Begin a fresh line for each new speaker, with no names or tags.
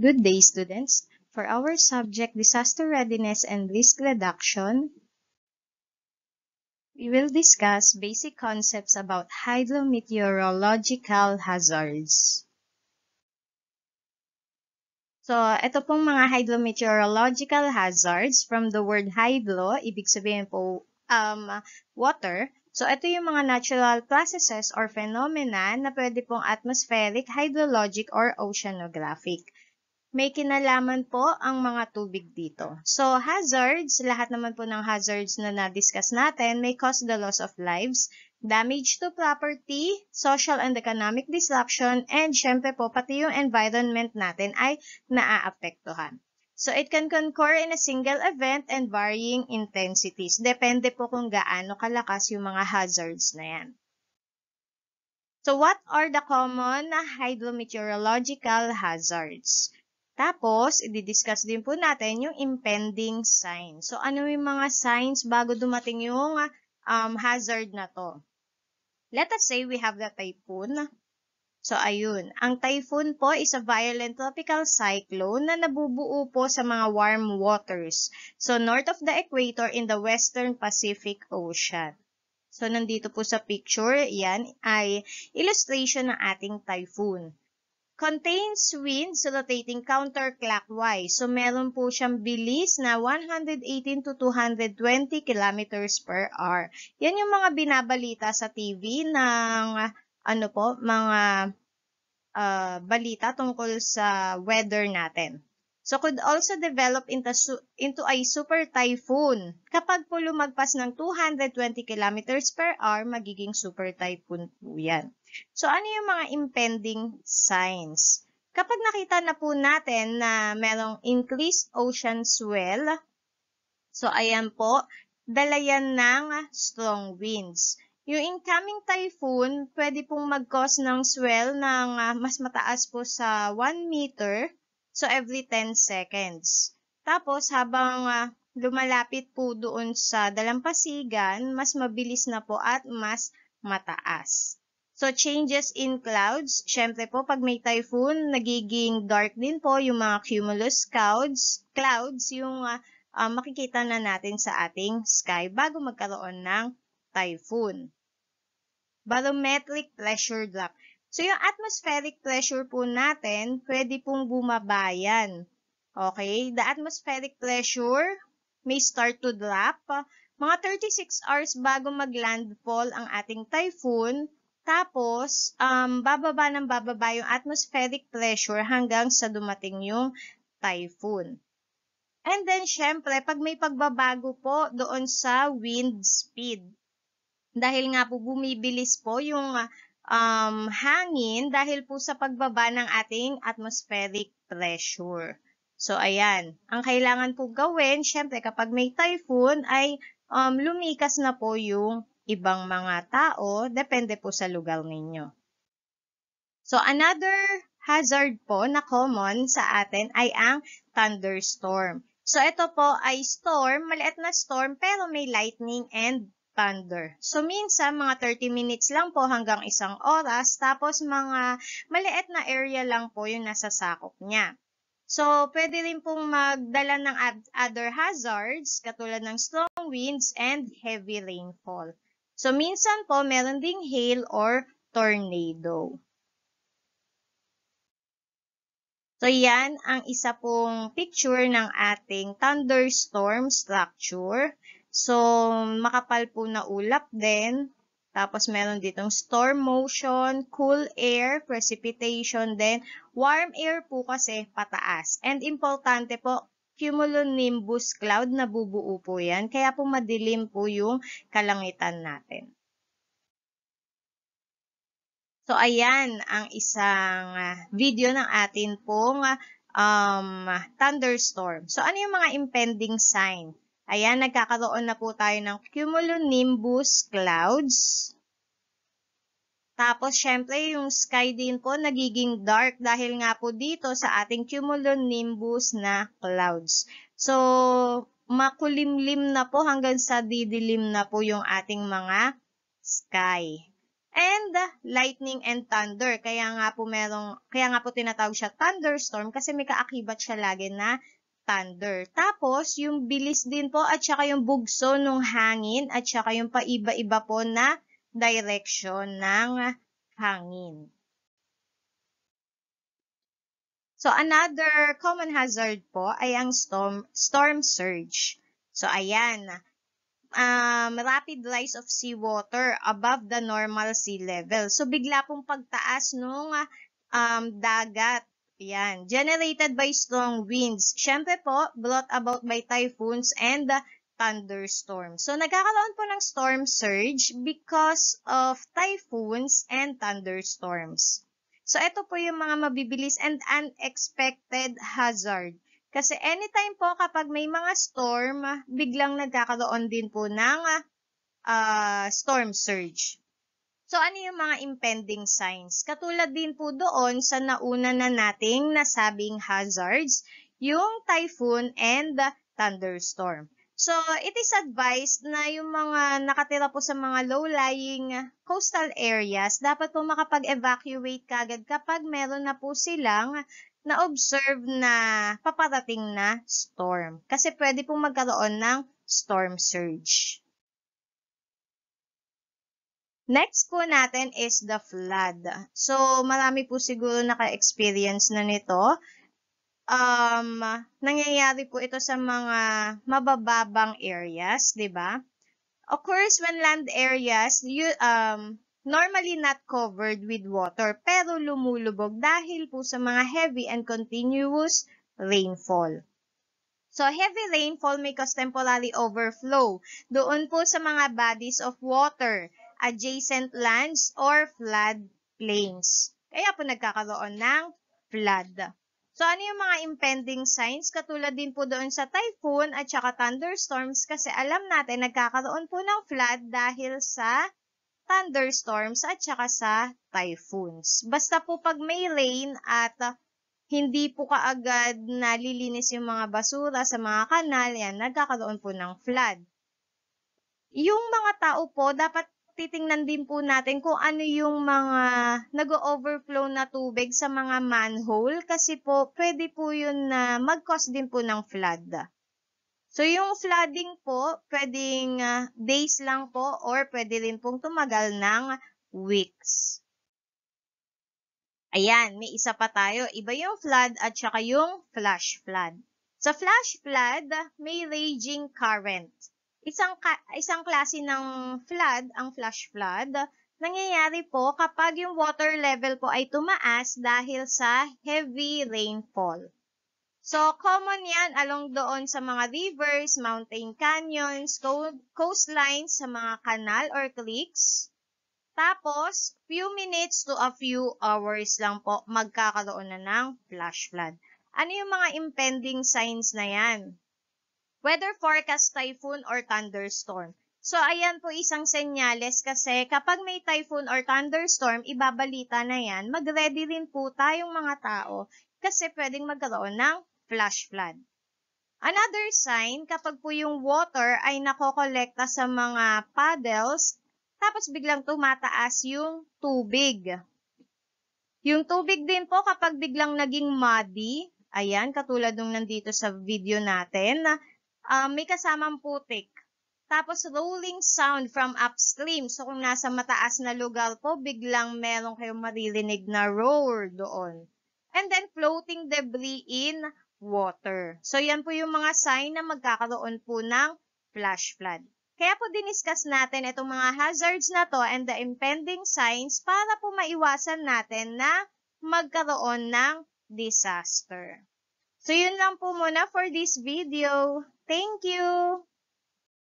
Good day, students. For our subject, Disaster Readiness and Risk Reduction, we will discuss basic concepts about hydrometeorological hazards. So, ito pong mga hydrometeorological hazards from the word hydro, ibig sabihin po water. So, ito yung mga natural processes or phenomena na pwede pong atmospheric, hydrologic, or oceanographic. May kinalaman po ang mga tubig dito. So, hazards, lahat naman po ng hazards na na-discuss natin may cause the loss of lives, damage to property, social and economic disruption, and syempre po, pati yung environment natin ay naaapektuhan. So, it can concur in a single event and varying intensities. Depende po kung gaano kalakas yung mga hazards na yan. So, what are the common hydrometeorological hazards? Tapos, i-discuss din po natin yung impending signs. So, ano yung mga signs bago dumating yung hazard na to? Let us say we have the typhoon. So, ayun. Ang typhoon po is a violent tropical cyclone na nabubuo po sa mga warm waters. So, north of the equator in the western Pacific Ocean. So, nandito po sa picture, yan ay illustration ng ating typhoon. Contains winds rotating counterclockwise. So, meron po siyang bilis na 118 to 220 kilometers per hour. Yan yung mga binabalita sa TV ng mga balita tungkol sa weather natin. So, could also develop into a super typhoon. Kapag po lumagpas ng 220 kilometers per hour, magiging super typhoon po yan. So, ano yung mga impending signs? Kapag nakita na po natin na merong increased ocean swell, so ayan po, dala yan ng strong winds. Yung incoming typhoon, pwede pong mag-cause ng swell ng mas mataas po sa 1 meter, so every 10 seconds. Tapos, habang lumalapit po doon sa dalampasigan, mas mabilis na po at mas mataas. So, changes in clouds. Syempre po, pag may typhoon, nagiging dark din po yung mga cumulus clouds yung makikita na natin sa ating sky bago magkaroon ng typhoon. Barometric pressure drop. So, yung atmospheric pressure po natin, pwede pong bumaba yan. Okay? The atmospheric pressure may start to drop. Mga 36 hours bago mag-landfall ang ating typhoon. Tapos, bababa yung atmospheric pressure hanggang sa dumating yung typhoon. And then, syempre, pag may pagbabago po doon sa wind speed, dahil nga po bumibilis po yung hangin dahil po sa pagbaba ng ating atmospheric pressure. So, ayan. Ang kailangan po gawin, syempre, kapag may typhoon, ay lumikas na po yung ibang mga tao, depende po sa lugar ninyo. So, another hazard po na common sa atin ay ang thunderstorm. So, ito po ay storm, maliit na storm, pero may lightning and thunder. So, minsan, mga 30 minutes lang po hanggang 1 oras, tapos mga maliit na area lang po yung nasasakop niya. So, pwede rin pong magdala ng other hazards, katulad ng strong winds and heavy rainfall. So, minsan po, meron ding hail or tornado. So, yan ang isa pong picture ng ating thunderstorm structure. So, makapal po na ulap din. Tapos, meron ditong storm motion, cool air, precipitation din. Warm air po kasi pataas. And importante po, cumulonimbus cloud na bubuo po yan. Kaya po madilim po yung kalangitan natin. So, ayan ang isang video ng atin pong thunderstorm. So, ano yung mga impending sign? Ayan, nagkakaroon na po tayo ng cumulonimbus clouds. Tapos, syempre, yung sky din po nagiging dark dahil nga po dito sa ating cumulonimbus na clouds. So, makulimlim na po hanggang sa didilim na po yung ating mga sky. And lightning and thunder. Kaya nga po tinatawag siya thunderstorm kasi may kaakibat siya lagi na thunder. Tapos, yung bilis din po at saka yung bugso ng hangin at saka yung paiba-iba po na direction ng hangin. So, another common hazard po ay ang storm surge. So, ayan. Rapid rise of seawater above the normal sea level. So, bigla pong pagtaas nung dagat. Ayan. Generated by strong winds. Siyempre po, brought about by typhoons and thunderstorms. So, nagkakaroon po ng storm surge because of typhoons and thunderstorms. So, ito po yung mga mabibilis and unexpected hazard. Kasi anytime po kapag may mga storm, biglang nagkakaroon din po ng storm surge. So, ano yung mga impending signs? Katulad din po doon sa nauna na nating nasabing hazards, yung typhoon and thunderstorm. So, it is advised na yung mga nakatira po sa mga low-lying coastal areas, dapat po makapag-evacuate kagad kapag meron na po silang na-observe na paparating na storm. Kasi pwede pong magkaroon ng storm surge. Next po natin is the flood. So, marami po siguro naka-experience na nito. Nangyayari po ito sa mga mabababang areas, di ba? Occurs when land areas normally not covered with water pero lumulubog dahil po sa mga heavy and continuous rainfall. So, heavy rainfall may cause temporary overflow doon po sa mga bodies of water, adjacent lands, or flood plains. Kaya po nagkakaroon ng flood. So, ano yung mga impending signs? Katulad din po doon sa typhoon at saka thunderstorms kasi alam natin nagkakaroon po ng flood dahil sa thunderstorms at saka sa typhoons. Basta po pag may rain at hindi po kaagad nalilinis yung mga basura sa mga kanal, yan, nagkakaroon po ng flood. Yung mga tao po, dapat titingnan din po natin kung ano yung mga nag-overflow na tubig sa mga manhole kasi po pwede po yun na mag-cause din po ng flood. So yung flooding po, pwedeng days lang po or pwede rin pong tumagal ng weeks. Ayan, may isa pa tayo. Iba yung flood at saka yung flash flood. Sa flash flood, may raging current. Isang klase ng flood, ang flash flood, nangyayari po kapag yung water level po ay tumaas dahil sa heavy rainfall. So, common yan along doon sa mga rivers, mountain canyons, coastlines, sa mga canal or creeks. Tapos, few minutes to a few hours lang po magkakaroon na ng flash flood. Ano yung mga impending signs na yan? Weather forecast, typhoon, or thunderstorm. So, ayan po isang senyales kasi kapag may typhoon or thunderstorm, ibabalita na yan, mag-ready rin po tayong mga tao kasi pwedeng magkaroon ng flash flood. Another sign, kapag po yung water ay nakokolekta sa mga puddles, tapos biglang tumataas yung tubig. Yung tubig din po kapag biglang naging muddy, ayan, katulad nung nandito sa video natin, may kasamang putik. Tapos rolling sound from upstream. So kung nasa mataas na lugar po, biglang meron kayong maririnig na roar doon. And then floating debris in water. So yan po yung mga sign na magkakaroon po ng flash flood. Kaya po diniscuss natin itong mga hazards na to and the impending signs para po maiwasan natin na magkaroon ng disaster. So yun lang po muna for this video. Thank you!